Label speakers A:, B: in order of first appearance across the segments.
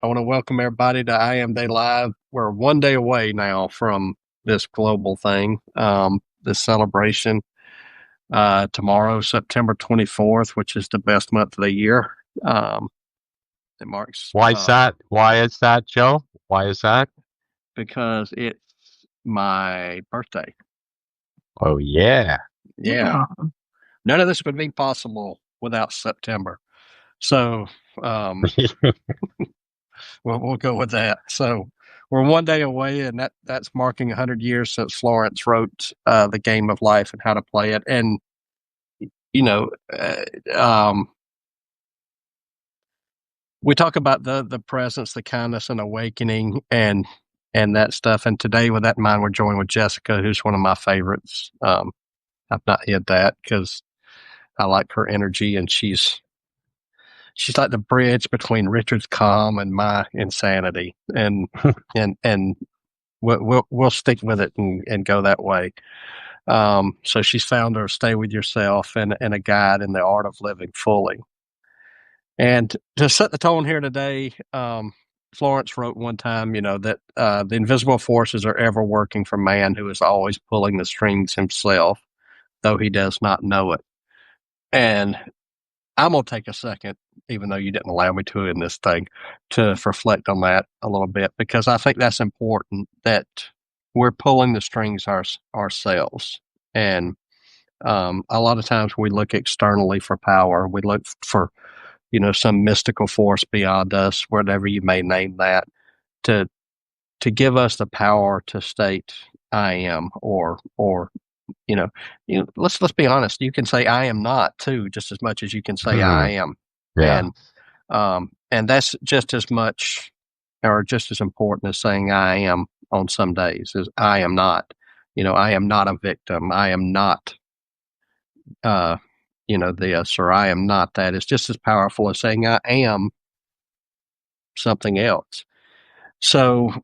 A: I want to welcome everybody to IAMday Live. We're one day away now from this global thing, this celebration. Tomorrow, September 24th, which is the best month of the year. It marks
B: Why is that? Why is that, Joe? Why is that?
A: because it's my birthday.
B: Oh, yeah.
A: Yeah. None of this would be possible without September. So um, we'll go with that. So we're one day away, and that's marking 100 years since Florence wrote The Game of Life and how to play it. And, you know, we talk about the presence, the kindness, and awakening, and that stuff. And today, with that in mind, we're joined with Jessica, who's one of my favorites. I've not hid that because I like her energy, and she's like the bridge between Richard's calm and my insanity, and we'll stick with it and go that way. So she's found her Stay With Yourself and a guide in the art of living fully. And to set the tone here today, Florence wrote one time, that the invisible forces are ever working for man who is always pulling the strings himself, though he does not know it. And I'm going to take a second, even though you didn't allow me to in this thing, to reflect on that a little bit, because I think that's important that we're pulling the strings ourselves. And a lot of times we look externally for power. We look for some mystical force beyond us, whatever you may name that, to give us the power to state I am, or let's be honest. You can say I am not too, just as much as you can say I am,
B: Yeah.
A: and that's just as much or just as important as saying I am on some days. Is I am not. I am not a victim. I am not uh, this, or I am not that. Is just as powerful as saying I am something else. So,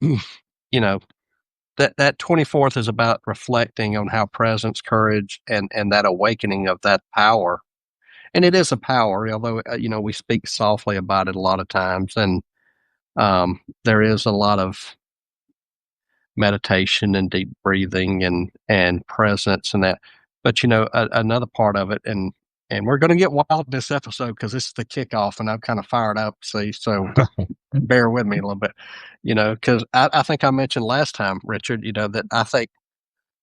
A: that 24th is about reflecting on how presence, courage, and that awakening of that power. And it is a power, although, we speak softly about it a lot of times. And there is a lot of meditation and deep breathing and presence and that. But another part of it, and we're going to get wild in this episode because this is the kickoff, and I'm kind of fired up. See, so bear with me a little bit, because I think I mentioned last time, Richard, that I think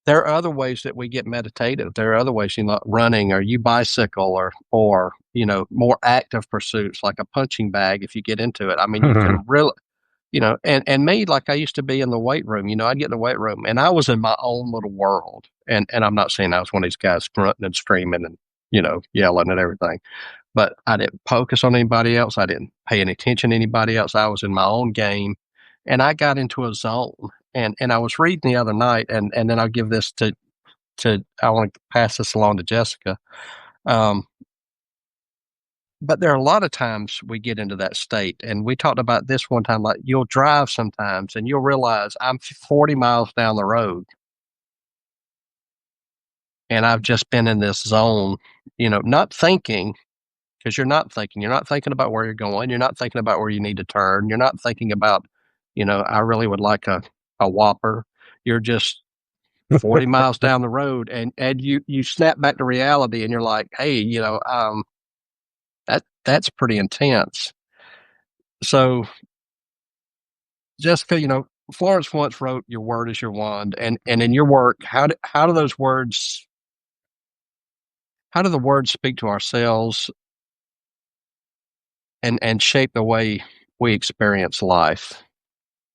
A: there are other ways that we get meditative. There are other ways, running, or you bicycle, or more active pursuits like a punching bag. If you get into it, I mean, you can really, and me, like I used to be in the weight room. I'd get in the weight room and I was in my own little world. And I'm not saying I was one of these guys grunting and screaming and yelling and everything, but I didn't focus on anybody else. I didn't pay any attention to anybody else. I was in my own game, and I got into a zone. And I was reading the other night, and then I'll give this to I want to pass this along to Jessica. But there are a lot of times we get into that state, and we talked about this one time. Like, you'll drive sometimes, and you'll realize I'm 40 miles down the road, and I've just been in this zone, not thinking, because you're not thinking. You're not thinking about where you're going. You're not thinking about where you need to turn. You're not thinking about, I really would like a Whopper. You're just 40 miles down the road, and you snap back to reality, and you're like, hey, that's pretty intense. So, Jessica, Florence once wrote, "Your word is your wand," and in your work, how do those words, how do the words speak to ourselves and shape the way we experience life?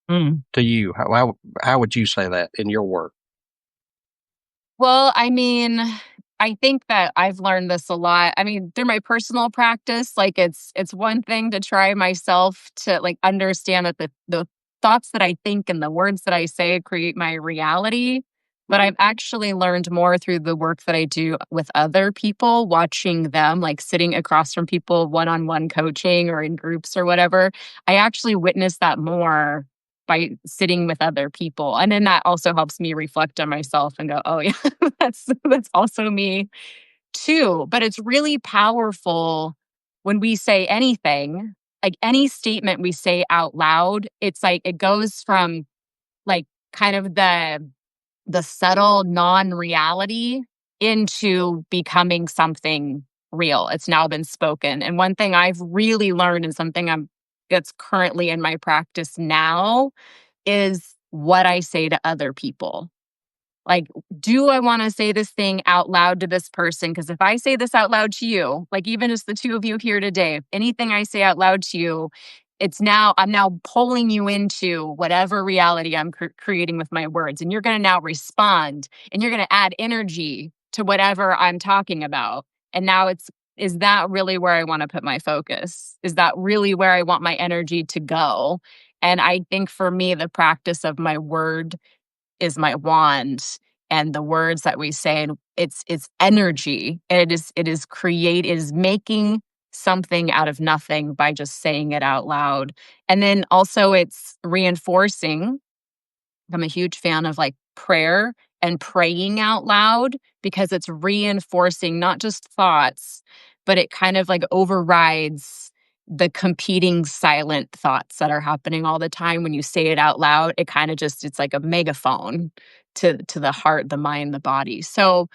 A: To you, how would you say that in your work?
C: Well, I mean, I think that I've learned this a lot. I mean, through my personal practice, like it's one thing to try myself to like understand that the thoughts that I think and the words that I say create my reality. But I've actually learned more through the work that I do with other people, watching them, like sitting across from people one-on-one coaching or in groups or whatever. I actually witness that more by sitting with other people. And then that also helps me reflect on myself and go, oh yeah, that's also me too. But it's really powerful when we say anything like any statement we say out loud, it's like it goes from like kind of the subtle non-reality into becoming something real. It's now been spoken. And one thing I've really learned and something that's currently in my practice now is what I say to other people. Like, do I want to say this thing out loud to this person? Because if I say this out loud to you, like even as the two of you here today, if anything I say out loud to you, I'm now pulling you into whatever reality I'm creating with my words. And you're going to now respond and you're going to add energy to whatever I'm talking about. And now is that really where I want to put my focus? Is that really where I want my energy to go? And I think for me, the practice of my word is my wand, and the words that we say, and it's energy, and it is making something out of nothing by just saying it out loud. And then also it's reinforcing. I'm a huge fan of like prayer and praying out loud because it's reinforcing not just thoughts, but it kind of like overrides the competing silent thoughts that are happening all the time. When you say it out loud, it kind of just, it's like a megaphone to the heart, the mind, the body. So,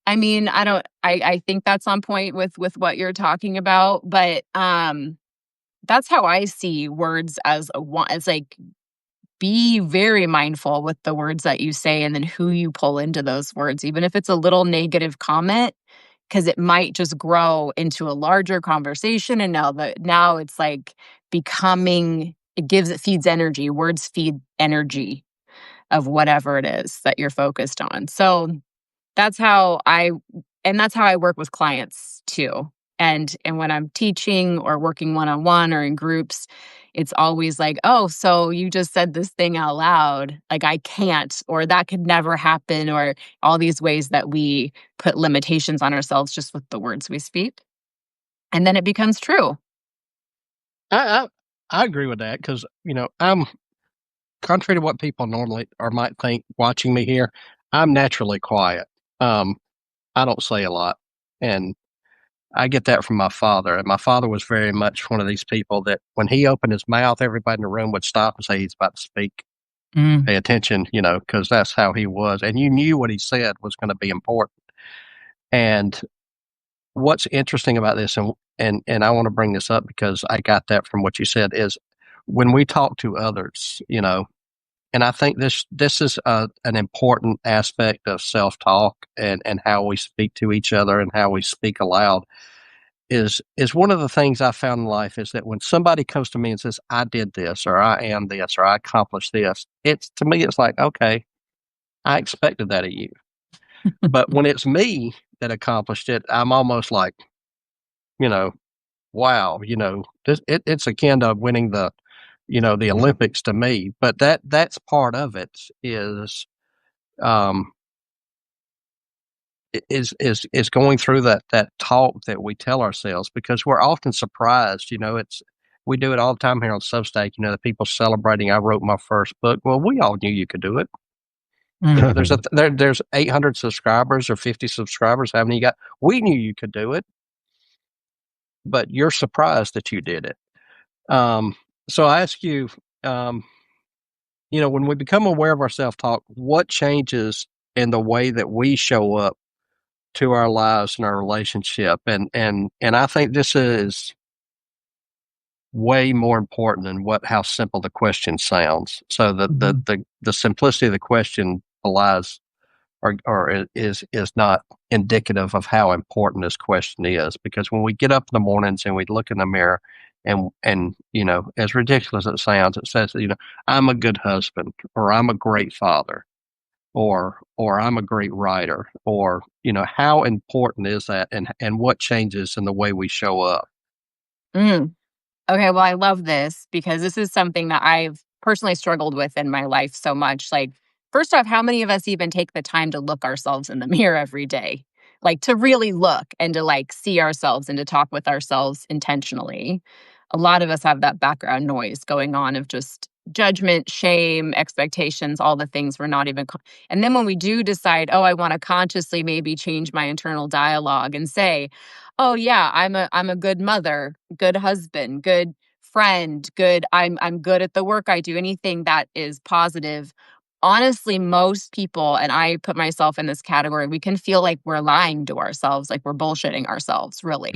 C: I mean, I think that's on point with what you're talking about, but that's how I see words as as like, be very mindful with the words that you say and then who you pull into those words, even if it's a little negative comment, because it might just grow into a larger conversation. And now it's like it feeds energy. Words feed energy of whatever it is that you're focused on. So that's how I work with clients too. And when I'm teaching or working one-on-one or in groups, it's always like, oh, so you just said this thing out loud. Like I can't, or that could never happen, or all these ways that we put limitations on ourselves just with the words we speak. And then it becomes true.
A: I agree with that because I'm contrary to what people normally or might think watching me here. I'm naturally quiet. I don't say a lot, and I get that from my father. And my father was very much one of these people that when he opened his mouth, everybody in the room would stop and say he's about to speak. Pay attention, because that's how he was, and you knew what he said was going to be important. And what's interesting about this, and I want to bring this up because I got that from what you said, is when we talk to others, and I think this is an important aspect of self-talk and how we speak to each other and how we speak aloud is one of the things I found in life is that when somebody comes to me and says, I did this, or I am this, or I accomplished this, to me, it's like, okay, I expected that of you. But when it's me that accomplished it, I'm almost like, wow, it's akin to winning the Olympics to me. But that's part of it um, is going through that talk that we tell ourselves because we're often surprised. We do it all the time here on Substack. The people celebrating I wrote my first book. Well, we all knew you could do it. There's 800 subscribers or 50 subscribers. How many you got? We knew you could do it, but you're surprised that you did it. So I ask you, when we become aware of our self-talk, what changes in the way that we show up to our lives and our relationship? And I think this is way more important than how simple the question sounds. So the simplicity of the question belies or is not indicative of how important this question is. Because when we get up in the mornings and we look in the mirror and as ridiculous as it sounds, it says, I'm a good husband, or I'm a great father, or I'm a great writer, or, how important is that and what changes in the way we show up?
C: Okay, well, I love this because this is something that I've personally struggled with in my life so much. Like, first off, how many of us even take the time to look ourselves in the mirror every day? Like, to really look and to like see ourselves and to talk with ourselves intentionally. A lot of us have that background noise going on of just judgment, shame, expectations, all the things we're not even. And then when we do decide, oh, I want to consciously maybe change my internal dialogue and say, oh yeah, I'm a good mother, good husband, good friend, good, I'm good at the work I do, anything that is positive. Honestly, most people, and I put myself in this category, we can feel like we're lying to ourselves, like we're bullshitting ourselves, really.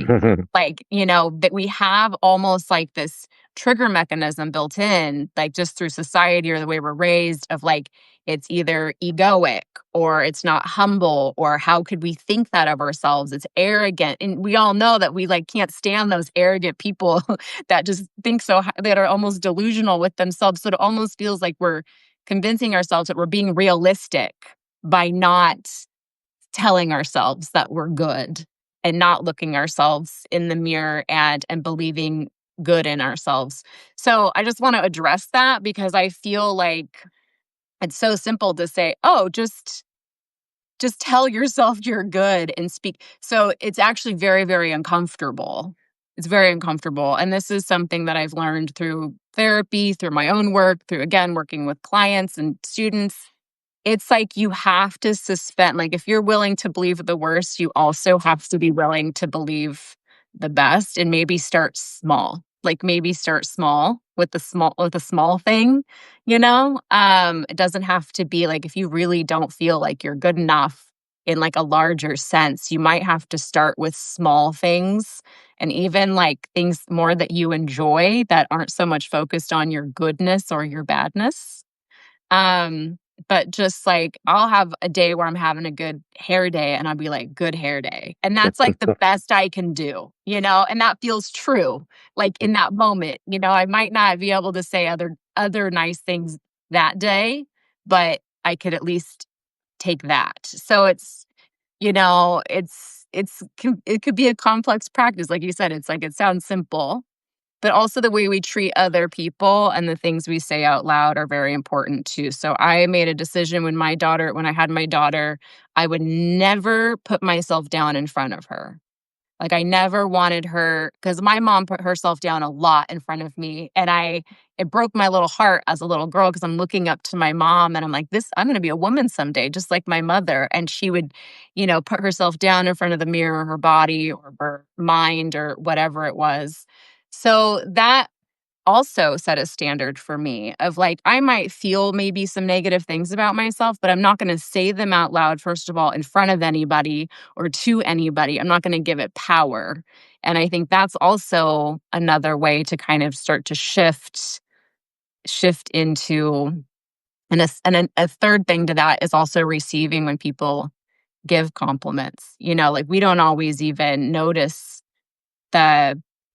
C: Like, that we have almost like this trigger mechanism built in, like just through society or the way we're raised, of like, it's either egoic or it's not humble, or how could we think that of ourselves? It's arrogant. And we all know that we like can't stand those arrogant people that just think that are almost delusional with themselves. So it almost feels like we're convincing ourselves that we're being realistic by not telling ourselves that we're good and not looking ourselves in the mirror and believing good in ourselves. So I just want to address that, because I feel like it's so simple to say, oh, just tell yourself you're good and speak. So it's actually very, very uncomfortable. It's very uncomfortable. And this is something that I've learned through therapy, through my own work, through, again, working with clients and students. It's like you have to suspend, like if you're willing to believe the worst, you also have to be willing to believe the best, and maybe start small. Like maybe start small with a small thing, It doesn't have to be like, if you really don't feel like you're good enough in like a larger sense, you might have to start with small things, and even like things more that you enjoy that aren't so much focused on your goodness or your badness. But just like, I'll have a day where I'm having a good hair day, and I'll be like, good hair day. And that's like the best I can do, and that feels true. Like in that moment, I might not be able to say other nice things that day, but I could at least take that. So it could be a complex practice. Like you said, it's like, it sounds simple, but also the way we treat other people and the things we say out loud are very important too. So I made a decision when I had my daughter, I would never put myself down in front of her. Like I never wanted her, because my mom put herself down a lot in front of me. And it broke my little heart as a little girl, because I'm looking up to my mom and I'm like, I'm going to be a woman someday, just like my mother. And she would, put herself down in front of the mirror, her body or her mind or whatever it was. So that also set a standard for me of like, I might feel maybe some negative things about myself, but I'm not going to say them out loud, first of all, in front of anybody or to anybody. I'm not going to give it power. And I think that's also another way to kind of start to shift into, and a third thing to that is also receiving when people give compliments. Like we don't always even notice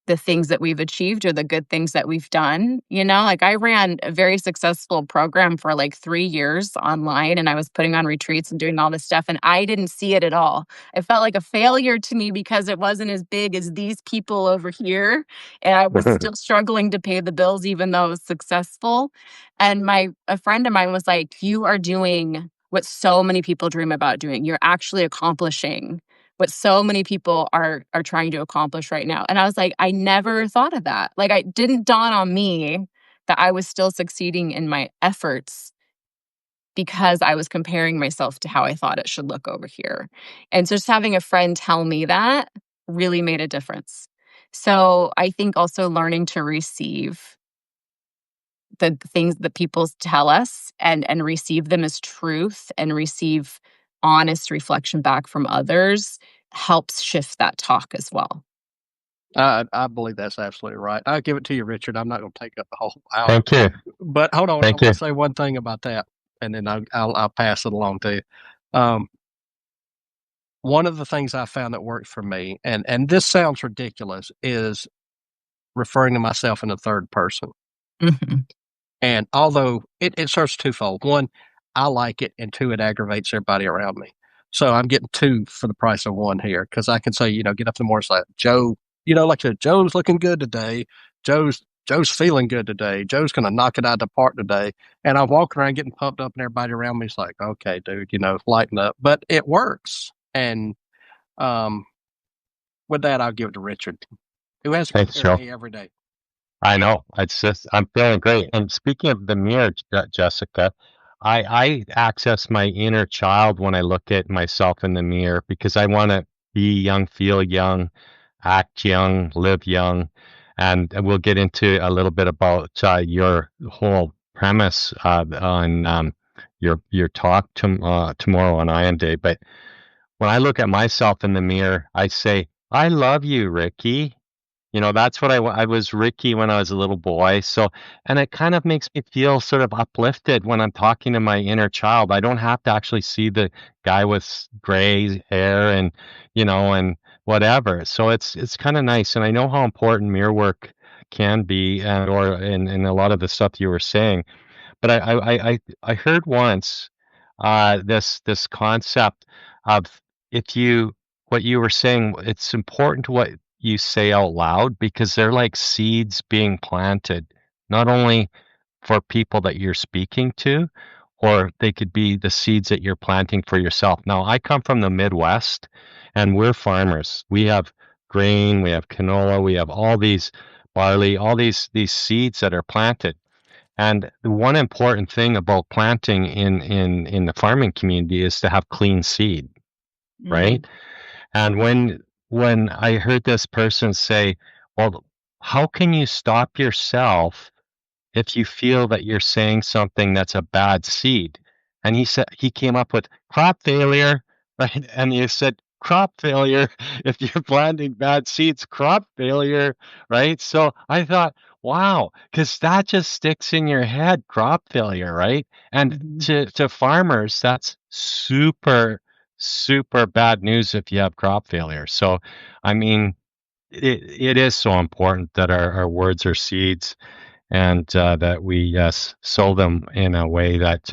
C: the things that we've achieved or the good things that we've done. Like I ran a very successful program for like 3 years online, and I was putting on retreats and doing all this stuff, and I didn't see it at all. It felt like a failure to me because it wasn't as big as these people over here, and I was still struggling to pay the bills even though it was successful. And a friend of mine was like, you are doing what so many people dream about doing. You're actually accomplishing what so many people are trying to accomplish right now. And I was like, I never thought of that. Like, it didn't dawn on me that I was still succeeding in my efforts because I was comparing myself to how I thought it should look over here. And so just having a friend tell me that really made a difference. So I think also learning to receive the things that people tell us and receive them as truth and receive honest reflection back from others helps shift that talk as well.
A: I believe that's absolutely right. I'll give it to you, Richard. I'm not going to take up the whole hour.
B: Thank you.
A: But hold on, I
B: Thank
A: want
B: you.
A: to say one thing about that, and then I'll pass it along to you. One of the things I found that worked for me, and this sounds ridiculous, is referring to myself in the third person.
C: Mm-hmm.
A: And although it serves twofold: one, I like it, and two, it aggravates everybody around me. So I'm getting two for the price of one here, because I can say, get up in the morning, like Joe, like Joe's looking good today. Joe's feeling good today. Joe's going to knock it out of the park today. And I'm walking around getting pumped up, and everybody around me is like, okay, dude, lighten up. But it works. And with that, I'll give it to Richard, who has to
B: Thanks,
A: compare
B: Joe.
A: me every day.
B: I know. It's just, I'm feeling great. And speaking of the mirror, Jessica, I access my inner child when I look at myself in the mirror, because I want to be young, feel young, act young, live young. And we'll get into a little bit about your whole premise on your talk tomorrow on IAMday. But when I look at myself in the mirror, I say, "I love you, Ricky." That's what I was Ricky when I was a little boy. So, and it kind of makes me feel sort of uplifted when I'm talking to my inner child. I don't have to actually see the guy with gray hair and whatever. So it's kind of nice. And I know how important mirror work can be, and or in a lot of the stuff you were saying. But I heard once this concept of, if you what you were saying, it's important what you say out loud, because they're like seeds being planted, not only for people that you're speaking to, or they could be the seeds that you're planting for yourself. Now, I come from the Midwest, and we're farmers. We have grain, we have canola, we have all these barley, all these seeds that are planted. And the one important thing about planting in the farming community is to have clean seed,
C: Mm.
B: right? And when I heard this person say, "Well, how can you stop yourself if you feel that you're saying something that's a bad seed?" And he came up with crop failure, right? And you said crop failure, if you're planting bad seeds, crop failure, right? So I thought, wow, because that just sticks in your head, crop failure, right? And
C: Mhm.
B: to farmers, that's super, super bad news if you have crop failure. So, I mean, it is so important that our words are seeds, and that we, yes, sow them in a way that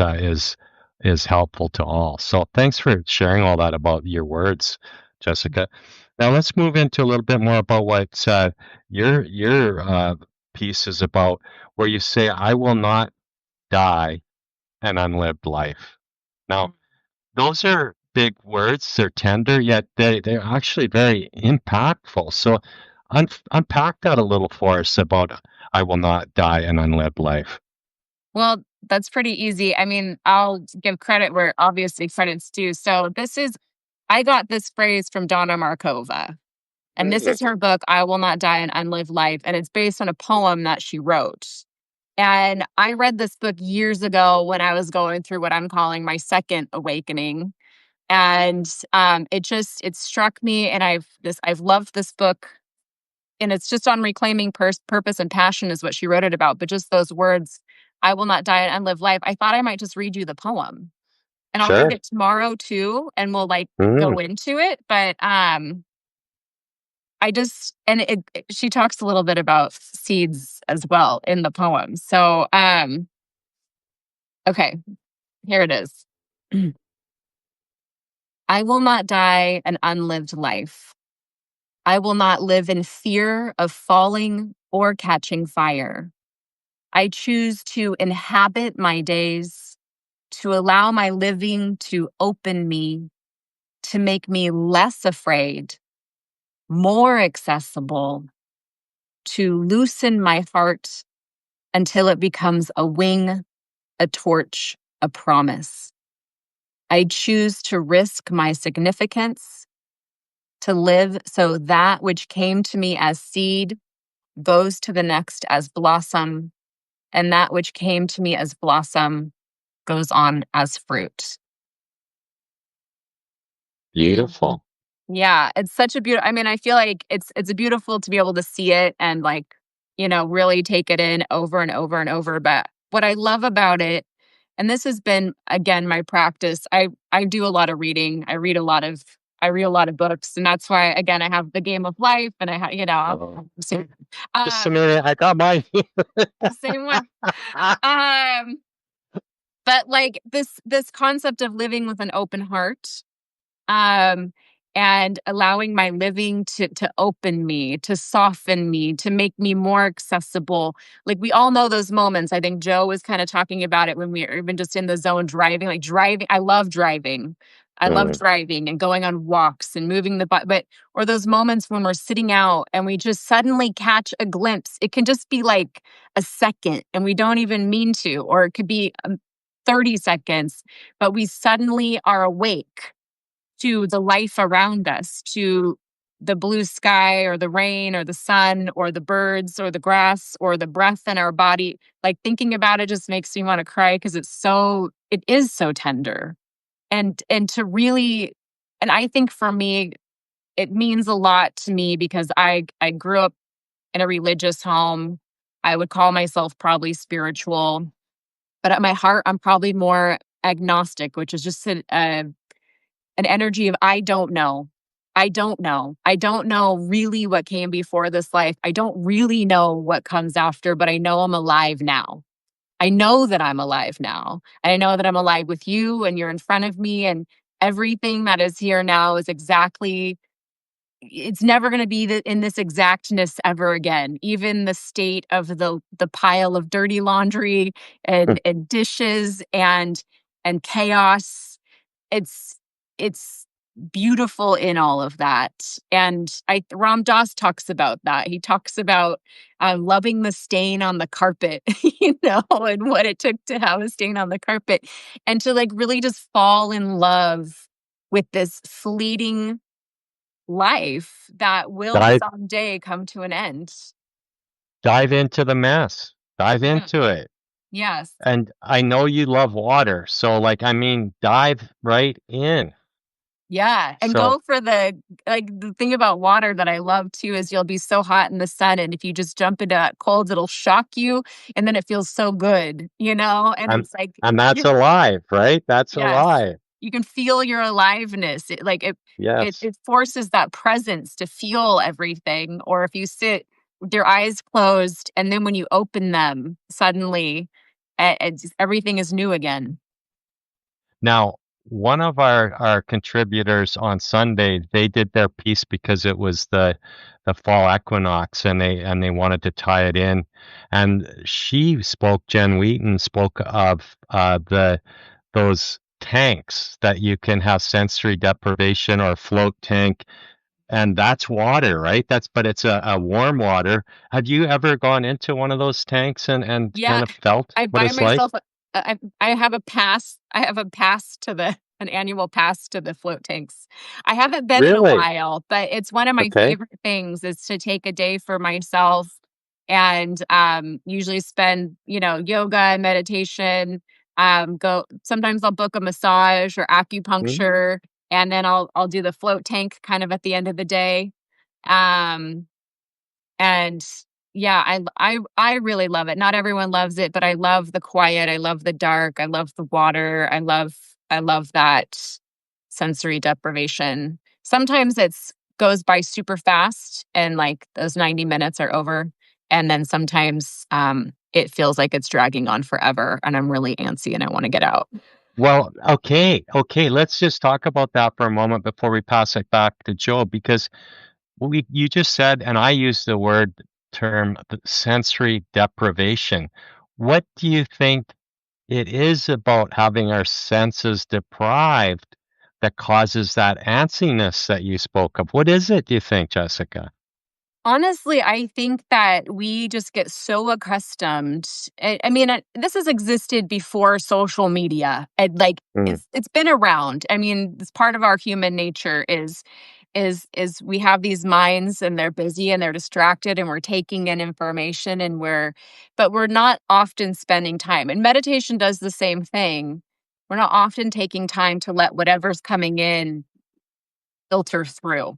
B: is helpful to all. So thanks for sharing all that about your words, Jessica. Now let's move into a little bit more about what your piece is about, where you say, "I will not die an unlived life." Now, those are big words. They're tender, yet they're actually very impactful. So unpack that a little for us about "I will not die an unlived life."
C: Well, that's pretty easy. I mean, I'll give credit where obviously credit's due. So I got this phrase from Donna Markova, and this
B: Mm.
C: is her book, I Will Not Die an Unlived Life. And it's based on a poem that she wrote. And I read this book years ago when I was going through what I'm calling my second awakening. And it struck me, and I've loved this book, and it's just on reclaiming purpose and passion is what she wrote it about. But just those words, I will not die and unlive life. I thought I might just read you the poem, and I'll read
B: Sure.
C: it tomorrow too, and we'll like
B: Mm.
C: go into it. But I just and she talks a little bit about seeds as well in the poem. So okay, here it is. I will not die an unlived life. I will not live in fear of falling or catching fire. I choose to inhabit my days, to allow my living to open me, to make me less afraid, more accessible, to loosen my heart until it becomes a wing, a torch, a promise. I choose to risk my significance, to live so that which came to me as seed goes to the next as blossom, and that which came to me as blossom goes on as fruit.
B: Beautiful.
C: Yeah, it's such a beautiful. I mean, I feel like it's beautiful to be able to see it and like, really take it in over and over and over. But what I love about it, and this has been again my practice. I do a lot of reading. I read a lot of books, and that's why again I have the Game of Life, and I have
B: Oh, just a
C: um
B: minute. I got mine.
C: same one. Um, but like this concept of living with an open heart, um and allowing my living to open me, to soften me, to make me more accessible. Like we all know those moments. I think Joe was kind of talking about it when we were even just in the zone driving. Like driving, I love driving. I love
B: Mm.
C: driving and going on walks and moving but or those moments when we're sitting out and we just suddenly catch a glimpse. It can just be like a second and we don't even mean to, or it could be 30 seconds, but we suddenly are awake to the life around us, to the blue sky or the rain or the sun or the birds or the grass or the breath in our body. Like thinking about it just makes me want to cry because it is so tender. And to really, and I think for me, it means a lot to me because I grew up in a religious home. I would call myself probably spiritual, but at my heart, I'm probably more agnostic, which is just an energy of I don't know. I don't know. I don't know really what came before this life. I don't really know what comes after, but I know I'm alive now. I know that I'm alive now. And I know that I'm alive with you and you're in front of me, and everything that is here now is exactly, it's never going to be in this exactness ever again. Even the state of the pile of dirty laundry and dishes and chaos, it's beautiful in all of that. And Ram Dass talks about that. He talks about loving the stain on the carpet, and what it took to have a stain on the carpet, and to like really just fall in love with this fleeting life that will
B: Dive,
C: someday come to an end.
B: dive into the mess. Dive
C: Yeah.
B: into it.
C: Yes.
B: And I know you love water, so like I mean, dive right in.
C: Yeah. And
B: So
C: go for the thing about water that I love too is you'll be so hot in the sun. And if you just jump into that cold, it'll shock you. And then it feels so good, And
B: I'm
C: it's like,
B: and that's alive, right? That's
C: yes,
B: alive.
C: you can feel your aliveness. It
B: Yes.
C: it forces that presence to feel everything. Or if you sit with your eyes closed and then when you open them, suddenly everything is new again.
B: Now, one of our contributors on Sunday, they did their piece because it was the fall equinox, and they wanted to tie it in. And Jen Wheaton spoke of the those tanks that you can have sensory deprivation or float tank, and that's water, right? But it's a warm water. Have you ever gone into one of those tanks and
C: Yeah,
B: kind of felt
C: I
B: what
C: buy
B: it's like?
C: myself I have a pass. I have a pass to an annual pass to the float tanks. I haven't been in a
B: Really?
C: while, but it's one of my
B: Okay.
C: favorite things is to take a day for myself and usually spend, yoga and meditation. Go sometimes I'll book a massage or
B: Mhm.
C: acupuncture, and then I'll do the float tank kind of at the end of the day. Um and yeah, I really love it. Not everyone loves it, but I love the quiet. I love the dark. I love the water. I love that sensory deprivation. Sometimes it's goes by super fast and like those 90 minutes are over. And then sometimes it feels like it's dragging on forever and I'm really antsy and I want to get out.
B: Well, okay. Let's just talk about that for a moment before we pass it back to Joe, because you just said, and I used the term the sensory deprivation. What do you think it is about having our senses deprived that causes that antsiness that you spoke of? What is it, do you think, Jessica?
C: Honestly, I think that we just get so accustomed. I mean, this has existed before social media. And like
B: Mm,
C: it's been around. I mean, it's part of our human nature is we have these minds and they're busy and they're distracted and we're taking in information but we're not often spending time. And meditation does the same thing. We're not often taking time to let whatever's coming in filter through.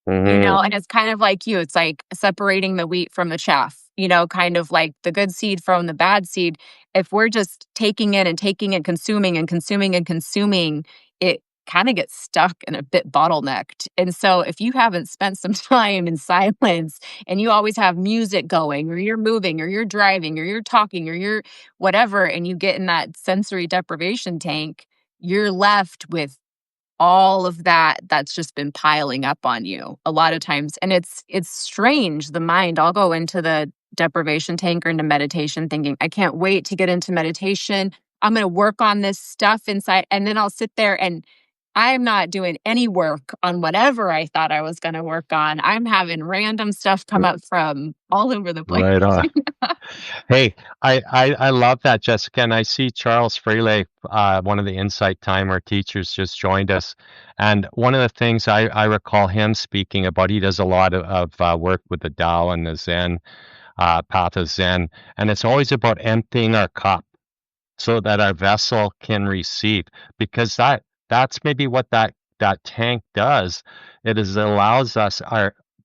B: mhm,
C: And it's kind of like it's like separating the wheat from the chaff, kind of like the good seed from the bad seed. If we're just taking it and taking it, consuming and consuming and consuming, it kind of gets stuck and a bit bottlenecked. And so if you haven't spent some time in silence and you always have music going, or you're moving, or you're driving, or you're talking, or you're whatever, and you get in that sensory deprivation tank, you're left with all of that's just been piling up on you a lot of times. And it's strange, the mind. I'll go into the deprivation tank or into meditation thinking I can't wait to get into meditation. I'm going to work on this stuff inside, and then I'll sit there and I'm not doing any work on whatever I thought I was going to work on. I'm having random stuff come up from all over the place.
B: Right on. Hey, I love that, Jessica, and I see Charles Freeley, one of the Insight Timer teachers, just joined us. And one of the things I recall him speaking about, he does a lot of work with the Tao and the Zen, path of Zen, and it's always about emptying our cup so that our vessel can receive, because that's maybe what that tank does. It allows us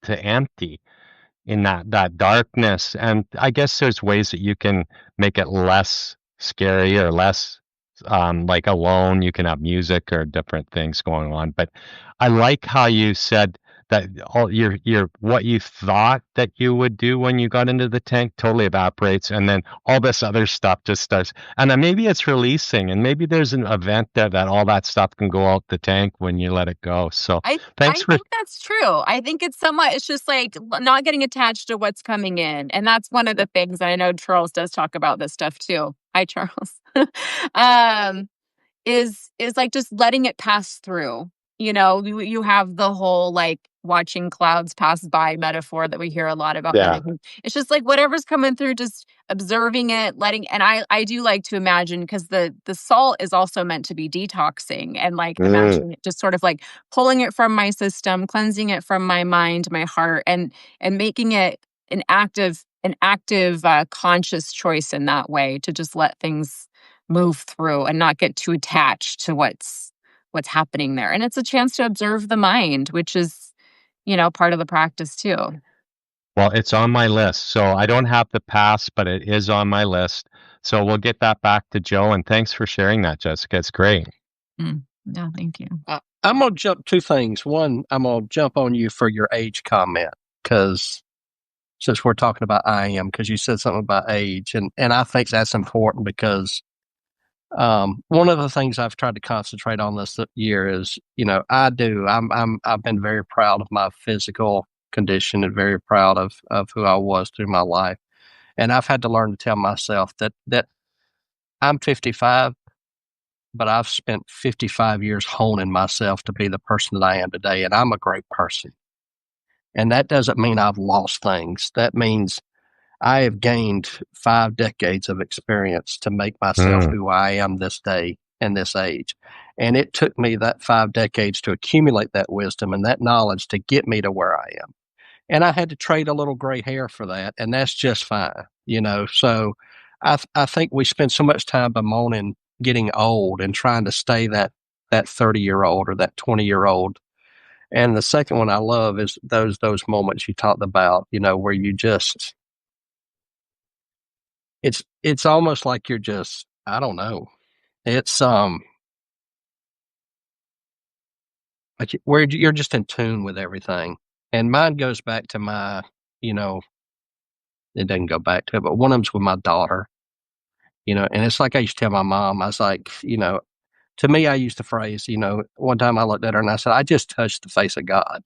B: to empty in that darkness. And I guess there's ways that you can make it less scary or less like alone. You can have music or different things going on. But I like how you said that all your what you thought that you would do when you got into the tank totally evaporates, and then all this other stuff just starts. And then maybe it's releasing, and maybe there's an event that all that stuff can go out the tank when you let it go. So
C: I
B: thanks for
C: think that's true. I think it's just like not getting attached to what's coming in. And that's one of the things, and I know Charles does talk about this stuff too. Hi, Charles. um, is like just letting it pass through. You have the whole like watching clouds pass by metaphor that we hear a lot about
B: yeah.
C: meditation. It's just like whatever's coming through, just observing it, and I do like to imagine, because the salt is also meant to be detoxing, and like imagining it just sort of like pulling it from my system, cleansing it from my mind, my heart, and making it an active conscious choice in that way, to just let things move through and not get too attached to what's happening there. And it's a chance to observe the mind, which is, part of the practice too.
B: Well, it's on my list. So I don't have the pass, but it is on my list. So we'll get that back to Joe. And thanks for sharing that, Jessica. It's great.
C: No, thank you.
A: I'm going to jump two things. One, I'm going to jump on you for your age comment, because since we're talking about IAM, because you said something about age, and I think that's important, because one of the things I've tried to concentrate on this year is, I've been very proud of my physical condition and very proud of who I was through my life. And I've had to learn to tell myself that I'm 55, but I've spent 55 years honing myself to be the person that I am today. And I'm a great person. And that doesn't mean I've lost things. That means I have gained 5 decades of experience to make myself who I am this day and this age. And it took me that 5 decades to accumulate that wisdom and that knowledge to get me to where I am. And I had to trade a little gray hair for that, and that's just fine, So I think we spend so much time bemoaning getting old and trying to stay that 30-year-old or that 20-year-old. And the second one I love is those moments you talked about, where you just it's almost like you're just, I don't know. It's like where you're just in tune with everything. And mine goes back to my, it doesn't go back to it, but one of them's with my daughter, and it's like I used to tell my mom, I was like, to me, I used the phrase, one time I looked at her and I said, I just touched the face of God,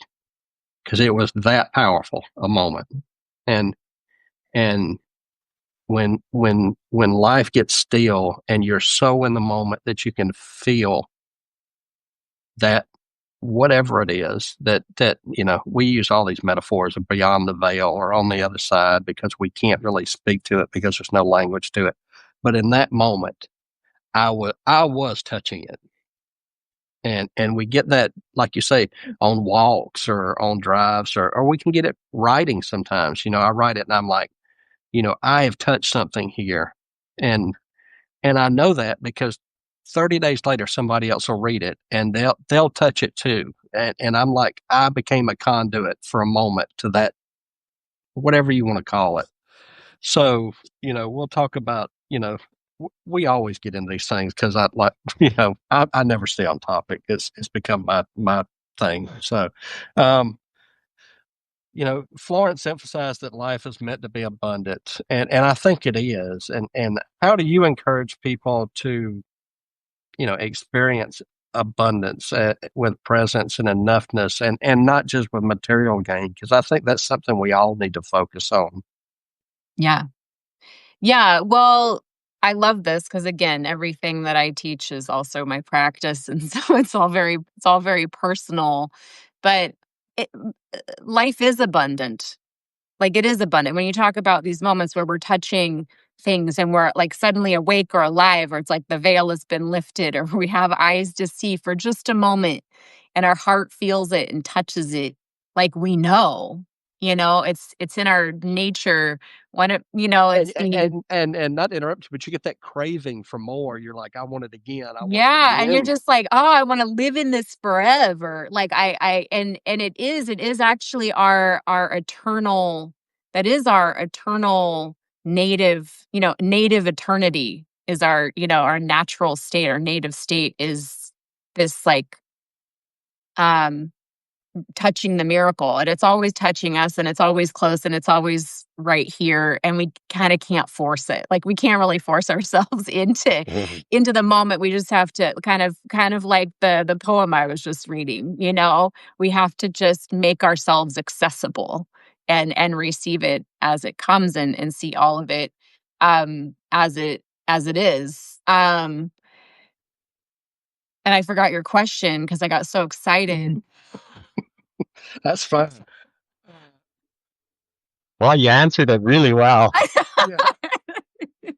A: because it was that powerful a moment. And when life gets still and you're so in the moment that you can feel that whatever it is that we use all these metaphors of beyond the veil or on the other side, because we can't really speak to it because there's no language to it. But in that moment, I was touching it. And we get that, like you say, on walks or on drives, or we can get it writing sometimes. I write it and I'm like, I have touched something here. And I know that because 30 days later, somebody else will read it and they'll touch it too. And I'm like, I became a conduit for a moment to that, whatever you want to call it. So, we'll talk about, we always get into these things because I like, I never stay on topic. It's become my thing. So, Florence emphasized that life is meant to be abundant, and I think it is. And how do you encourage people to, experience abundance with presence and enoughness, and not just with material gain? Because I think that's something we all need to focus on.
C: Yeah. Well, I love this because, again, everything that I teach is also my practice, and so it's all very personal. But it, life is abundant. Like, it is abundant. When you talk about these moments where we're touching things and we're like suddenly awake or alive, or it's like the veil has been lifted, or we have eyes to see for just a moment and our heart feels it and touches it, like we know, it's in our nature. When it, it's
A: And not to interrupt you, but you get that craving for more. You're like, I want it again. I want it
C: yeah, and you're
A: again.
C: just like, "Oh, I wanna live in this forever." Like, and it is actually our eternal that is our eternal native eternity is our natural state, our native state is this, like, um touching the miracle, and it's always touching us, and it's always close, and it's always right here, and we kind of can't force it. Like, we can't really force ourselves into the moment. We just have to kind of like the poem I was just reading. We have to just make ourselves accessible and receive it as it comes, and see all of it as it is. And I forgot your question because I got so excited.
A: That's fine.
B: Well, you answered it really well.
A: Yeah.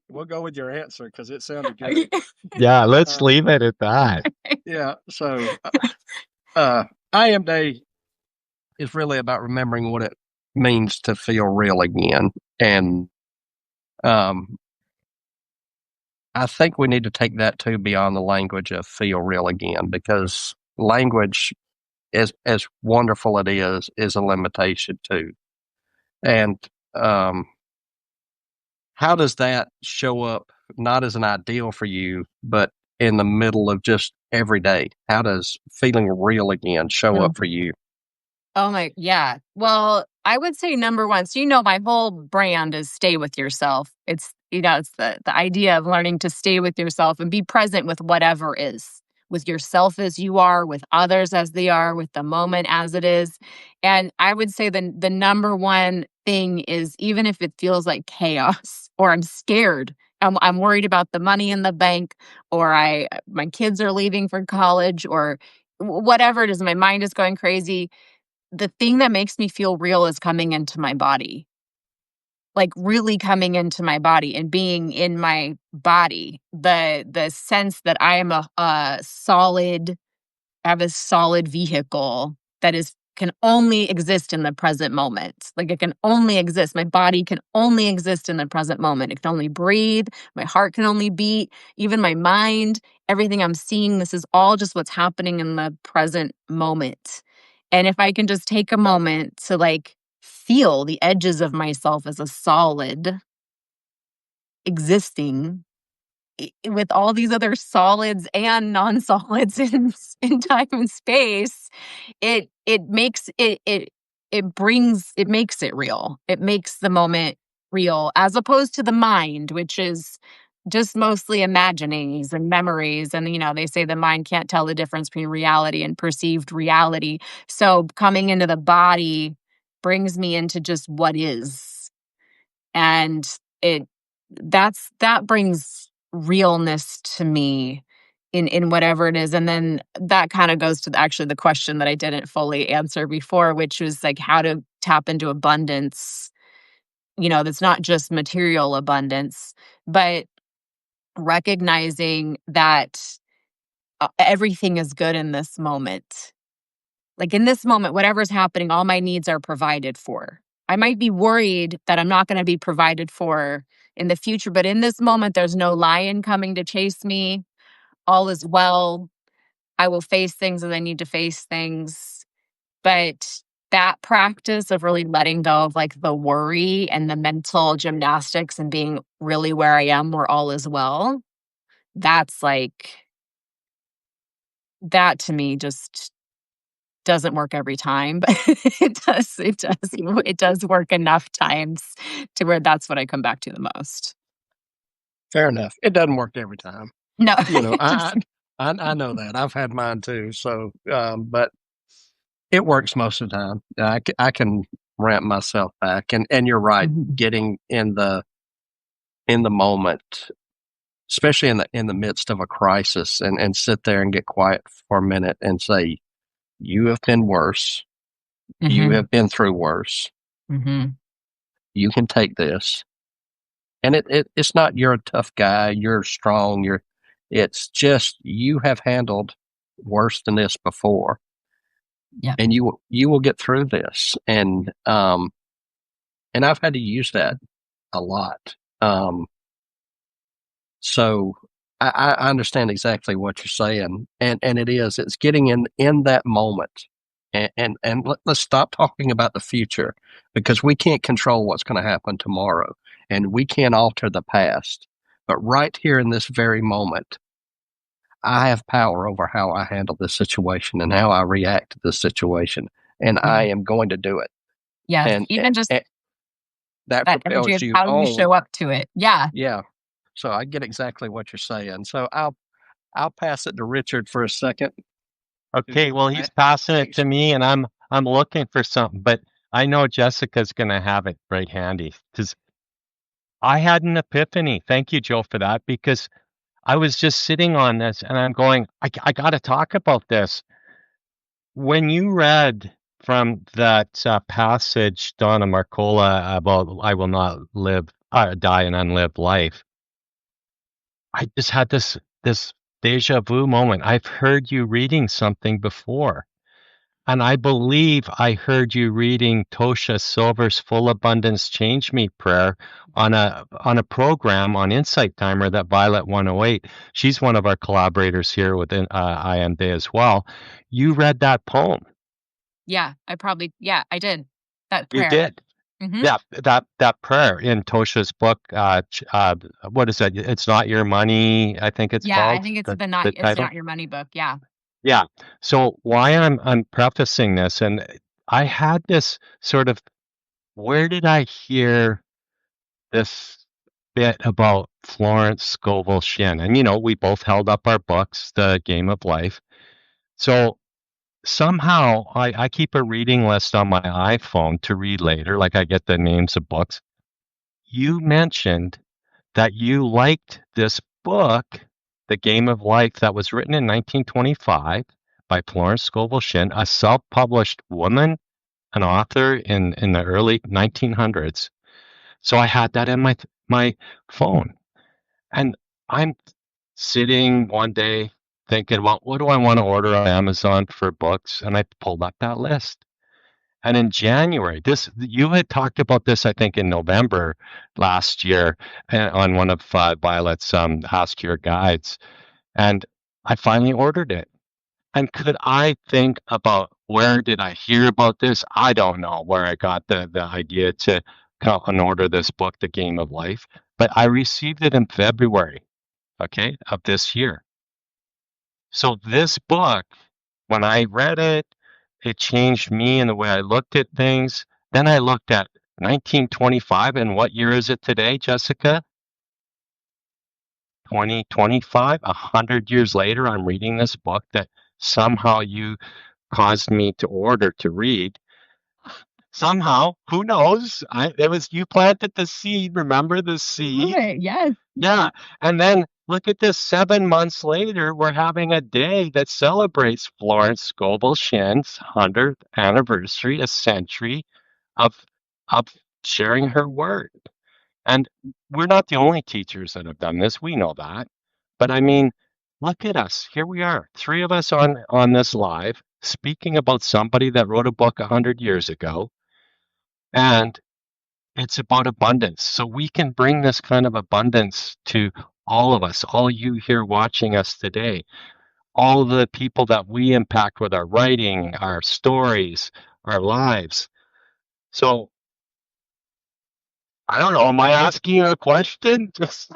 A: We'll go with your answer because it sounded good.
B: Yeah, let's leave it at that.
A: Yeah. So, IAMday is really about remembering what it means to feel real again. And I think we need to take that too beyond the language of feel real again, because language, as wonderful it is a limitation too. And how does that show up, not as an ideal for you, but in the middle of just every day? How does feeling real again show up for you?
C: Oh my, yeah. Well, I would say number one, so my whole brand is stay with yourself. It's the idea of learning to stay with yourself and be present with whatever is, with yourself as you are, with others as they are, with the moment as it is. And I would say the number one thing is, even if it feels like chaos or I'm scared, I'm worried about the money in the bank, or my kids are leaving for college, or whatever it is, my mind is going crazy. The thing that makes me feel real is coming into my body, like really coming into my body and being in my body. The sense that I am a solid, I have a solid vehicle that can only exist in the present moment. Like, it can only exist. My body can only exist in the present moment. It can only breathe. My heart can only beat. Even my mind, everything I'm seeing, this is all just what's happening in the present moment. And if I can just take a moment to, like, feel the edges of myself as a solid existing with all these other solids and non-solids in time and space, it makes it makes it real. It makes the moment real, as opposed to the mind, which is just mostly imaginings and memories. And they say the mind can't tell the difference between reality and perceived reality. So coming into the body brings me into just what is. And it that brings realness to me in whatever it is. And then that kind of goes to actually the question that I didn't fully answer before, which was like how to tap into abundance, that's not just material abundance, but recognizing that everything is good in this moment. Like, in this moment, whatever's happening, all my needs are provided for. I might be worried that I'm not going to be provided for in the future, but in this moment, there's no lion coming to chase me. All is well. I will face things as I need to face things. But that practice of really letting go of, like, the worry and the mental gymnastics and being really where I am, where all is well, that's like, that to me just doesn't work every time, but it does work enough times to where that's what I come back to the most.
A: Fair enough. It doesn't work every time.
C: No.
A: I know that. I've had mine too. So, but it works most of the time. I can ramp myself back, and you're right.
C: Mhm.
A: Getting in the moment especially in the midst of a crisis, and sit there and get quiet for a minute and say, you have been worse. You
C: Mhm.
A: have been through worse.
C: Mhm.
A: You can take this. And it's not you're a tough guy, you're strong, it's just you have handled worse than this before.
C: Yeah.
A: And you will get through this. And I've had to use that a lot. So I understand exactly what you're saying. And it's getting in that moment. And let's stop talking about the future, because we can't control what's going to happen tomorrow, and we can't alter the past. But right here in this very moment, I have power over how I handle this situation and how I react to this situation, and I am going to do it.
C: Yes.
A: And,
C: Even just
A: and that
C: that energy
A: propels
C: of
A: you
C: how you
A: on.
C: show up to it. Yeah.
A: Yeah. So I get exactly what you're saying. So I'll pass it to Richard for a second.
B: Okay, well, he's passing it to me, and I'm looking for something, but I know Jessica's gonna have it right handy because I had an epiphany. Thank you, Joe, for that, because I was just sitting on this and I'm going, I got to talk about this. When you read from that passage, Donna Marcola, about I will not live, die an unlived life, I just had this deja vu moment. I've heard you reading something before. And I believe I heard you reading Tosha Silver's Full Abundance Change Me prayer on a program on Insight Timer that Violet 108. She's one of our collaborators here within IAMday as well. You read that poem.
C: Yeah. I did. That
B: You
C: prayer.
B: did.
C: Mhm.
B: Yeah, that prayer in Tosha's book. What is it? It's not your money. I think it's
C: Yeah, I
B: called
C: think it's
B: the
C: it's
B: title.
C: not your money book. Yeah.
B: Yeah. So why I'm prefacing this, and I had this sort of, where did I hear this bit about Florence Scovel Shinn? And we both held up our books, The Game of Life. So somehow I keep a reading list on my iPhone to read later, like I get the names of books. You mentioned that you liked this book, The Game of Life, that was written in 1925 by Florence Scovel Shinn, a self-published woman, an author in the early 1900s. So I had that in my phone, and I'm sitting one day thinking, well, what do I want to order on Amazon for books? And I pulled up that list. And in January, this you had talked about this, I think, in November last year, on one of Violet's Ask Your Guides, and I finally ordered it. And could I think about, where did I hear about this? I don't know where I got the idea to come and order this book, The Game of Life, but I received it in February, okay, of this year. So this book, when I read it, it changed me in the way I looked at things. Then I looked at 1925, and what year is it today, Jessica? 2025, 100 years later, I'm reading this book that somehow you caused me to order to read. Somehow, who knows? It was you planted the seed. Remember the
C: Love
B: seed?
C: it. Yes.
B: Yeah. And then look at this. 7 months later, we're having a day that celebrates Florence Scovel Shinn's 100th anniversary, a century of of sharing her word. And we're not the only teachers that have done this. We know that. But I mean, look at us. Here we are, three of us on this live, speaking about somebody that wrote a book 100 years ago, and it's about abundance. So we can bring this kind of abundance to all of us, all you here watching us today, all the people that we impact with our writing, our stories, our lives. So I don't know. Am I asking you a question? Just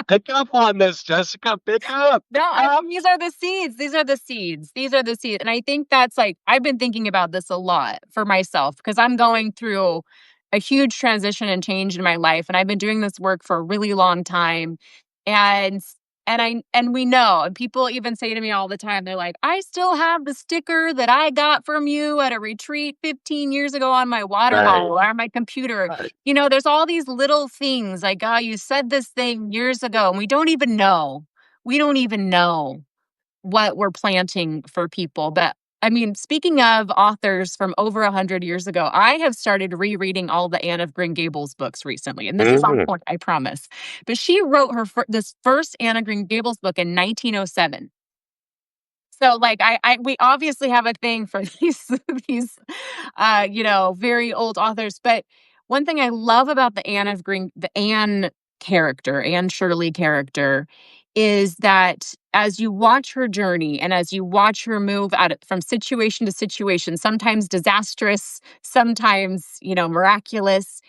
B: pick up on this, Jessica. Pick up.
C: No, these are the seeds. These are the seeds. These are the seeds. And I think that's like, I've been thinking about this a lot for myself because I'm going through a huge transition and change in my life. And I've been doing this work for a really long time. And And we know, and people even say to me all the time, they're like, I still have the sticker that I got from you at a retreat 15 years ago on my water bottle or on my computer. You know, there's all these little things like, oh, you said this thing years ago, and we don't even know. We don't even know what we're planting for people. But I mean, speaking of authors from over 100 years ago, I have started rereading all the Anne of Green Gables books recently. And this is on point, I promise. But she wrote this first Anne of Green Gables book in 1907. So, like, we obviously have a thing for these, very old authors. But one thing I love about the Anne character, Anne Shirley character, is that as you watch her journey and as you watch her move from situation to situation, sometimes disastrous, sometimes, miraculous,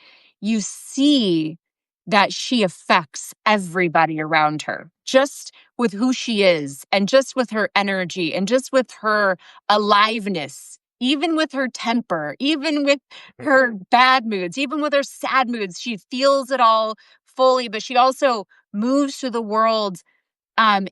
C: you see that she affects everybody around her just with who she is and just with her energy and just with her aliveness, even with her temper, even with her bad moods, even with her sad moods. She feels it all fully, but she also moves through the world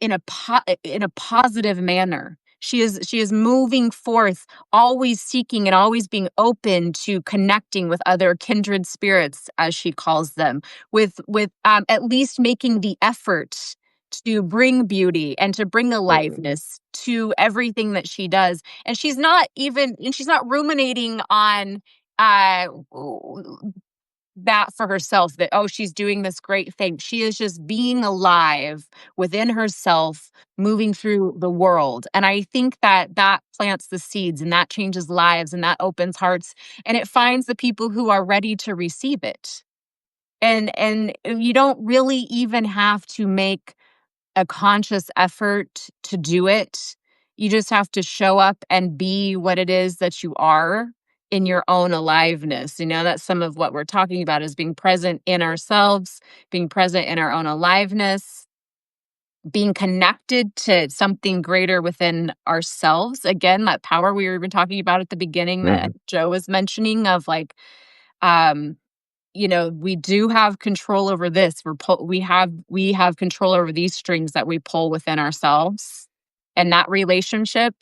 C: in a positive manner. She is moving forth, always seeking and always being open to connecting with other kindred spirits, as she calls them, with at least making the effort to bring beauty and to bring aliveness to everything that she does. And she's not ruminating on that for herself, that, oh, she's doing this great thing. She is just being alive within herself, moving through the world. And I think that plants the seeds and that changes lives and that opens hearts and it finds the people who are ready to receive it. And you don't really even have to make a conscious effort to do it. You just have to show up and be what it is that you are in your own aliveness. That's some of what we're talking about, is being present in ourselves, being present in our own aliveness, being connected to something greater within ourselves. Again, that power we were even talking about at the beginning that Joe was mentioning of like, we do have control over this. We have control over these strings that we pull within ourselves. And that relationship,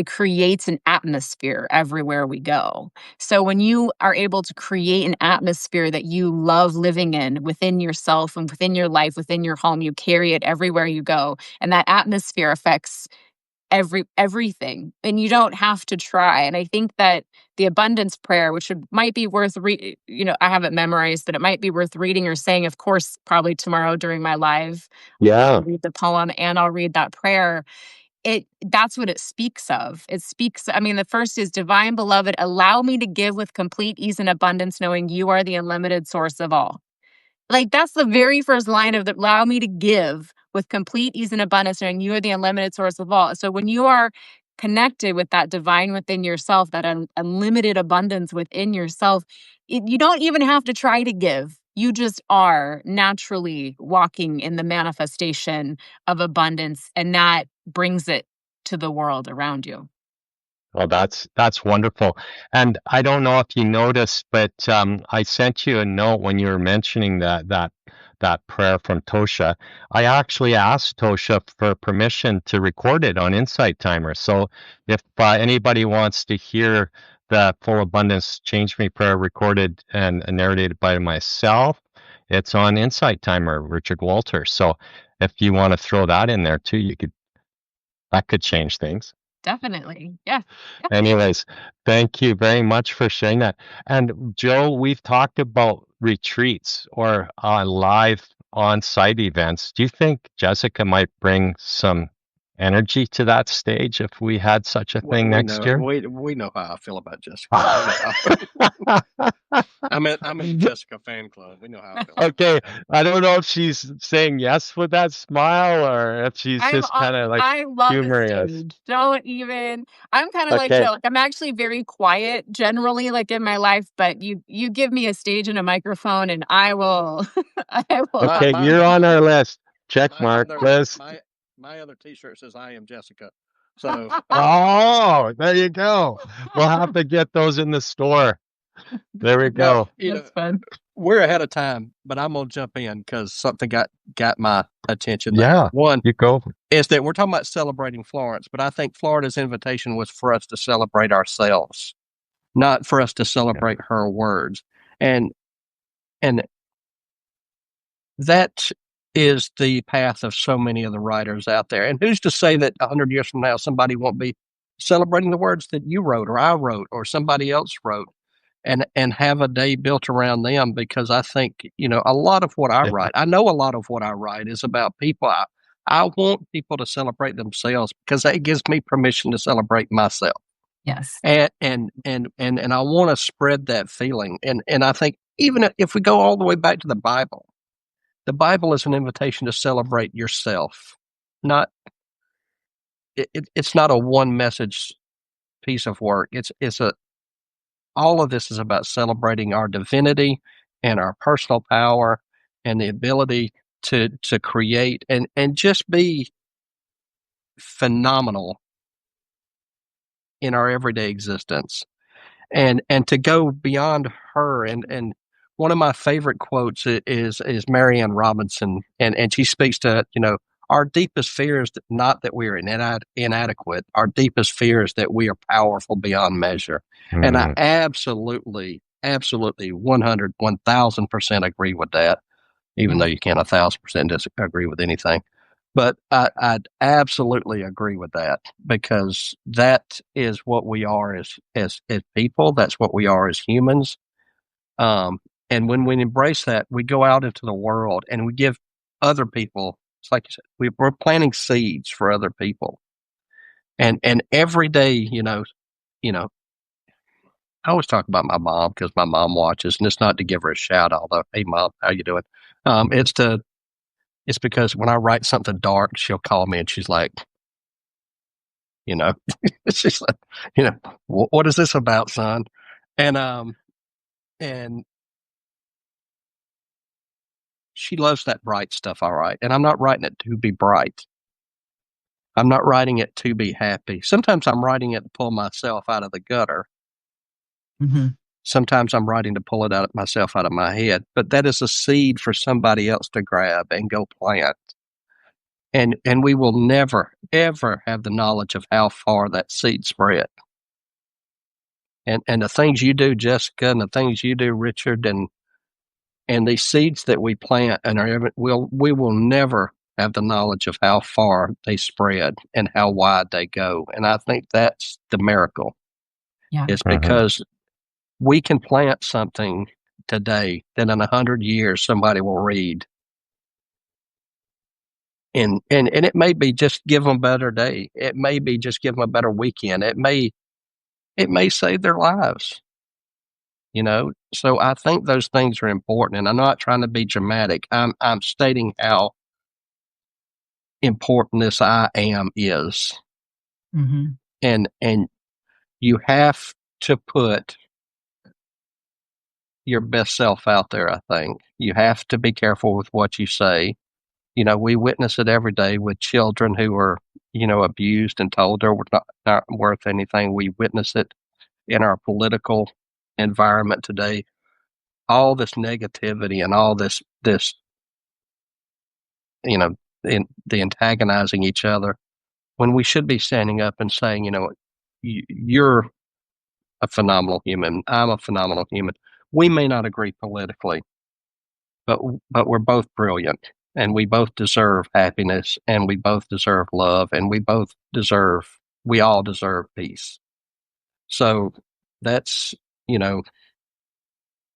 C: it creates an atmosphere everywhere we go. So when you are able to create an atmosphere that you love living in within yourself and within your life, within your home, you carry it everywhere you go. And that atmosphere affects everything, and you don't have to try. And I think that the abundance prayer, which might be worth I haven't memorized, but it might be worth reading or saying, of course, probably tomorrow during my live. I'll read the poem and I'll read that prayer. That's what it speaks of. The first is, divine beloved, allow me to give with complete ease and abundance, knowing you are the unlimited source of all. Like, that's the very first line of allow me to give with complete ease and abundance, knowing you are the unlimited source of all. So when you are connected with that divine within yourself, that unlimited abundance within yourself, you don't even have to try to give. You just are naturally walking in the manifestation of abundance, and that brings it to the world around you.
B: Well, that's wonderful. And I don't know if you noticed, but I sent you a note when you were mentioning that prayer from Tosha. I actually asked Tosha for permission to record it on Insight Timer. So if anybody wants to hear the Full Abundance Change Me prayer recorded and narrated by myself, it's on Insight Timer, Richard Walter. So if you want to throw that in there too, that could change things.
C: Definitely. Yeah.
B: Anyways, thank you very much for sharing that. And Joe, we've talked about retreats or live on-site events. Do you think Jessica might bring some energy to that stage if we had such a thing next year?
A: We know how I feel about Jessica. I'm in Jessica fan club. We know how I feel.
B: Okay, I don't know if she's saying yes with that smile or if she's just kind of like
C: I love
B: humorous.
C: the stage. Don't even. I'm kind of like Joe. Like, I'm actually very quiet generally, like in my life. But you give me a stage and a microphone, and I will.
B: Okay, you're on our list. Check mark list.
A: My other T-shirt says "I am Jessica." So.
B: Oh, there you go. We'll have to get those in the store. There we go.
C: That's fun.
A: we're ahead of time, but I'm gonna jump in because something got my attention.
B: Yeah,
A: One
B: you go.
A: is that we're talking about celebrating Florence, but I think Florida's invitation was for us to celebrate ourselves, not for us to celebrate her words. And that is the path of so many of the writers out there. And who's to say that 100 years from now somebody won't be celebrating the words that you wrote or I wrote or somebody else wrote, and have a day built around them? Because I think, a lot of what I write, I know a lot of what I write is about people. I want people to celebrate themselves because that gives me permission to celebrate myself.
C: Yes.
A: And I want to spread that feeling. And I think even if we go all the way back to the Bible is an invitation to celebrate yourself. Not it's not a one message piece of work. All of this is about celebrating our divinity and our personal power and the ability to create and just be phenomenal in our everyday existence. And to go beyond her. And one of my favorite quotes is Marianne Robinson, and she speaks to, our deepest fear is not that we are inadequate. Our deepest fear is that we are powerful beyond measure. And I absolutely 100 1000% agree with that, even though you can't 1000% disagree with anything. But I'd absolutely agree with that, because that is what we are as people. That's what we are as humans. And when we embrace that, we go out into the world and we give other people. It's like you said, we're planting seeds for other people. And every day, I always talk about my mom because my mom watches, and it's not to give her a shout out, although, hey mom, how you doing? It's because when I write something dark, she'll call me and she's like, she's like, what is this about, son? And she loves that bright stuff I write. And I'm not writing it to be bright. I'm not writing it to be happy. Sometimes I'm writing it to pull myself out of the gutter.
C: Mm-hmm.
A: Sometimes I'm writing to pull it out myself out of my head. But that is a seed for somebody else to grab and go plant. And we will never, ever have the knowledge of how far that seed spread. And the things you do, Jessica, and the things you do, Richard, and these seeds that we plant we will never have the knowledge of how far they spread and how wide they go. And I think that's the miracle.
C: Yeah.
A: It's because we can plant something today that in 100 years somebody will read. And it may be just give them a better day. It may be just give them a better weekend. It may save their lives. So I think those things are important, and I'm not trying to be dramatic. I'm stating how important this I am is.
C: Mm-hmm.
A: And you have to put your best self out there. I think you have to be careful with what you say. We witness it every day with children who are, abused and told they're not worth anything. We witness it in our political environment today. All this negativity and all this, in the antagonizing each other, when we should be standing up and saying, you're a phenomenal human. I'm a phenomenal human. We may not agree politically, but we're both brilliant, and we both deserve happiness, and we both deserve love, and we all deserve peace. So that's,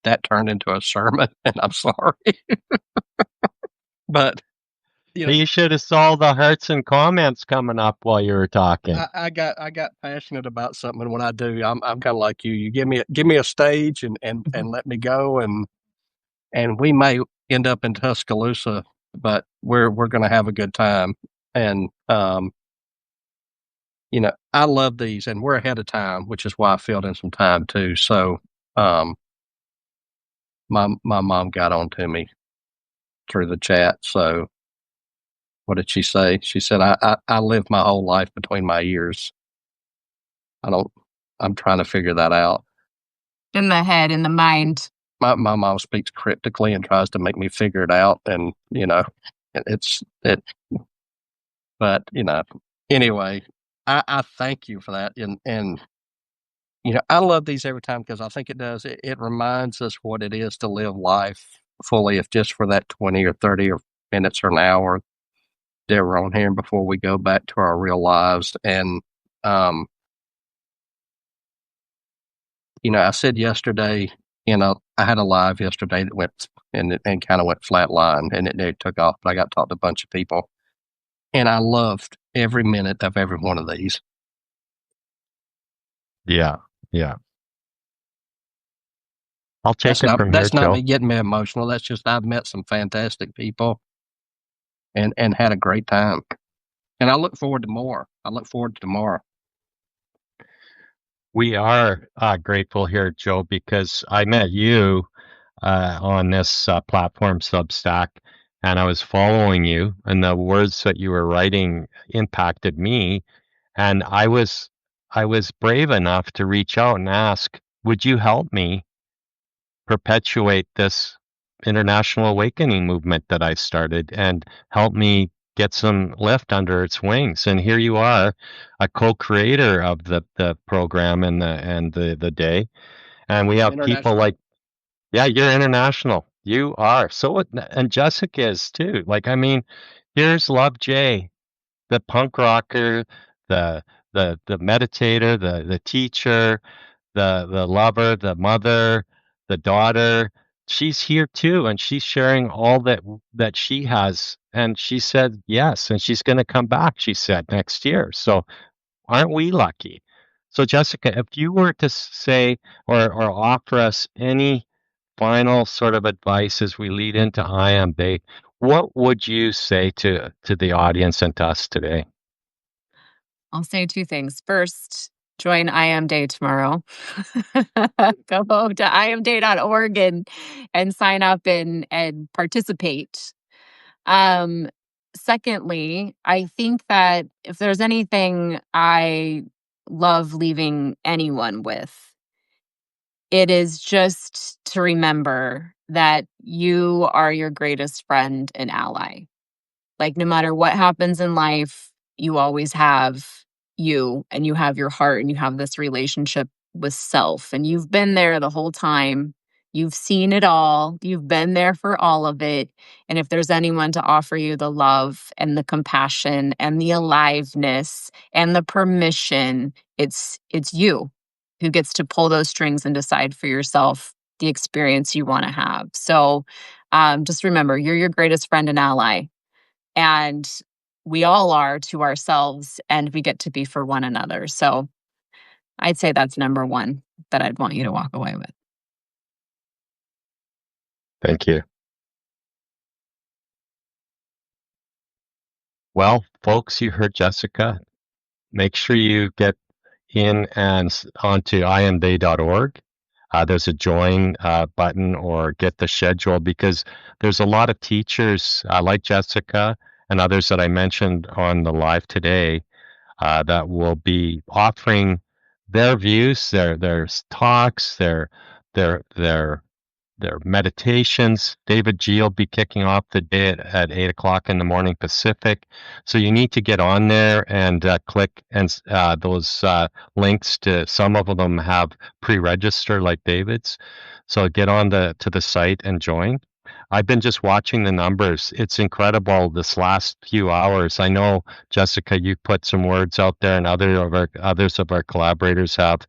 A: that turned into a sermon, and I'm sorry. But
B: you should have saw the hearts and comments coming up while you were talking.
A: I got passionate about something, and when I do, I'm kind of like you. You give me a stage and let me go, and we may end up in Tuscaloosa, but we're going to have a good time. And I love these, and we're ahead of time, which is why I filled in some time too. So my mom got on to me through the chat. So what did she say? She said, I lived my whole life between my ears. I'm trying to figure that out.
C: In the head, in the mind.
A: my mom speaks cryptically and tries to make me figure it out, and but anyway, I thank you for that, and I love these every time because I think it reminds us what it is to live life fully, if just for that 20 or 30 or minutes or an hour that we're on here before we go back to our real lives. And I said yesterday, I had a live yesterday that went and kind of went flatline, and it took off, but I got to talk to a bunch of people, and I loved every minute of every one of these.
B: Yeah. I'll take
A: That's
B: it
A: not
B: from
A: that's
B: here,
A: not
B: Joe.
A: me getting me emotional. That's just I've met some fantastic people and had a great time, and I look forward to more. I look forward to tomorrow.
B: We are grateful here, Joe, because I met you on this platform, Substack, and I was following you, and the words that you were writing impacted me, and I was brave enough to reach out and ask, would you help me perpetuate this international awakening movement that I started and help me get some lift under its wings? And here you are, a co-creator of the program and the day. And we have people
A: International.
B: like, yeah, you're international. You are. And Jessica is too. Like, I mean, here's Love J, the punk rocker, the the meditator, the teacher, the lover, the mother, the daughter. She's here too, and she's sharing all that she has. And she said yes, and she's going to come back. She said next year. So aren't we lucky? So Jessica, if you were to say or offer us any final sort of advice as we lead into IAMday, what would you say to the audience and to us today?
C: I'll say two things. First, join IAMday tomorrow. Go to iamday.org and sign up and participate. Secondly, I think that if there's anything I love leaving anyone with, it is just to remember that you are your greatest friend and ally. Like, no matter what happens in life, you always have you, and you have your heart, and you have this relationship with self. And you've been there the whole time. You've seen it all. You've been there for all of it. And if there's anyone to offer you the love and the compassion and the aliveness and the permission, it's you who gets to pull those strings and decide for yourself the experience you want to have. So just remember, you're your greatest friend and ally. And we all are to ourselves, and we get to be for one another. So I'd say that's number one that I'd want you to walk away with.
B: Thank you. Well, folks, you heard Jessica. Make sure you get in and onto iamday.org. There's a join button or get the schedule, because there's a lot of teachers like Jessica and others that I mentioned on the live today that will be offering their views, their talks, their meditations. David G will be kicking off the day at 8 o'clock in the morning Pacific. So you need to get on there and click and those links to, some of them have pre-register like David's. So get on to the site and join. I've been just watching the numbers. It's incredible this last few hours. I know, Jessica, you put some words out there, and others of our collaborators have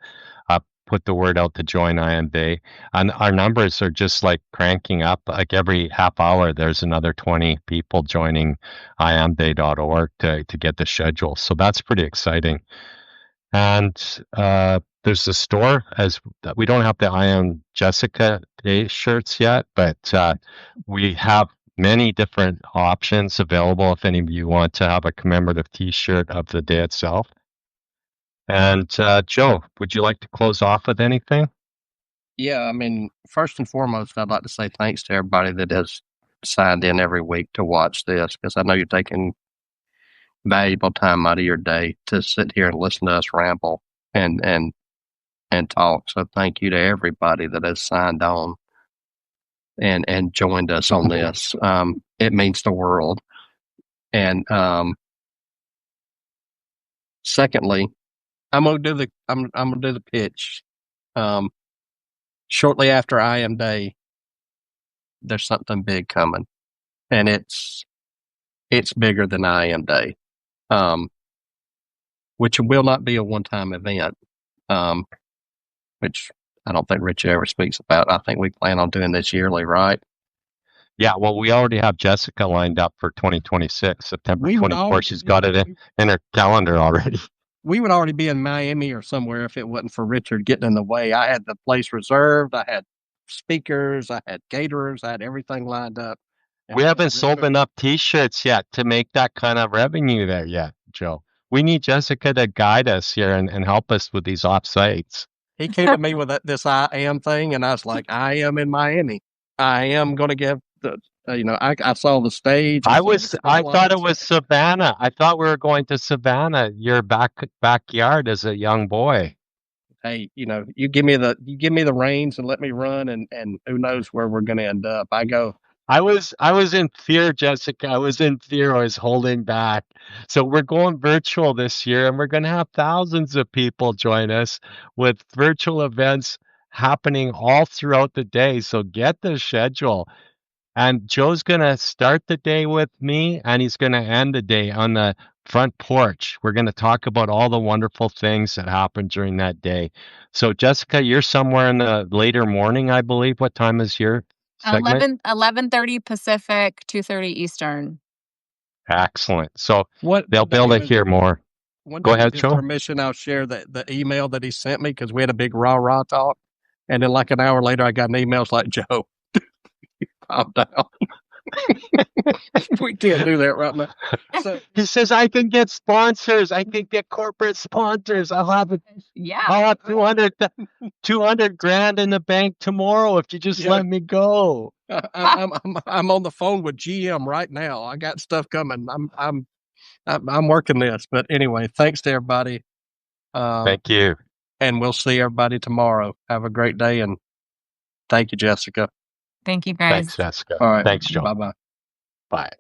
B: put the word out to join IAMday. And our numbers are just like cranking up. Like every half hour, there's another 20 people joining iamday.org to get the schedule. So that's pretty exciting. And there's the store, as we don't have the I Am Jessica Day shirts yet, but we have many different options available if any of you want to have a commemorative t-shirt of the day itself. And Joe, would you like to close off with anything?
A: Yeah, I mean, first and foremost, I'd like to say thanks to everybody that has signed in every week to watch this, because I know you're taking valuable time out of your day to sit here and listen to us ramble and talk. So thank you to everybody that has signed on. and joined us on this. It means the world. And secondly, I'm gonna do the pitch. Shortly after IAMday, there's something big coming, and it's bigger than IAMday, which will not be a one-time event, which I don't think Richard ever speaks about. I think we plan on doing this yearly, right?
B: Yeah, well, we already have Jessica lined up for 2026, September 24. She's got it in her calendar already.
A: We would already be in Miami or somewhere if it wasn't for Richard getting in the way. I had the place reserved. I had speakers. I had caterers. I had everything lined up.
B: We haven't sold enough T-shirts yet to make that kind of revenue there yet, Joe. We need Jessica to guide us here and help us with these offsites.
A: He came to me with this I am thing, and I was like, I am in Miami. I am going to give the, I saw the stage.
B: I thought it was Savannah. I thought we were going to Savannah, your backyard as a young boy.
A: Hey, you give me the reins and let me run, and who knows where we're going to end up.
B: I was in fear, Jessica. I was in fear. I was holding back. So we're going virtual this year, and we're going to have thousands of people join us with virtual events happening all throughout the day. So get the schedule. And Joe's going to start the day with me, and he's going to end the day on the front porch. We're going to talk about all the wonderful things that happened during that day. So, Jessica, you're somewhere in the later morning, I believe. What time is your segment?
C: 11:30 Pacific, 2:30 Eastern.
B: Excellent. So they'll be able to hear more. Go ahead, Joe.
A: Permission, I'll share the email that he sent me because we had a big rah-rah talk. And then like an hour later, I got an email like, Joe, calm down. We can't do that right now.
B: So, he says, I can get sponsors. I can get corporate sponsors. I'll have 200 grand in the bank tomorrow if you just let me go.
A: I'm on the phone with GM right now. I got stuff coming. I'm working this. But anyway, thanks to everybody.
B: Thank you.
A: And we'll see everybody tomorrow. Have a great day, and thank you, Jessica.
C: Thank you, guys.
B: Thanks, Jessica.
A: All right.
B: Thanks, Joe.
A: Bye-bye.
B: Bye.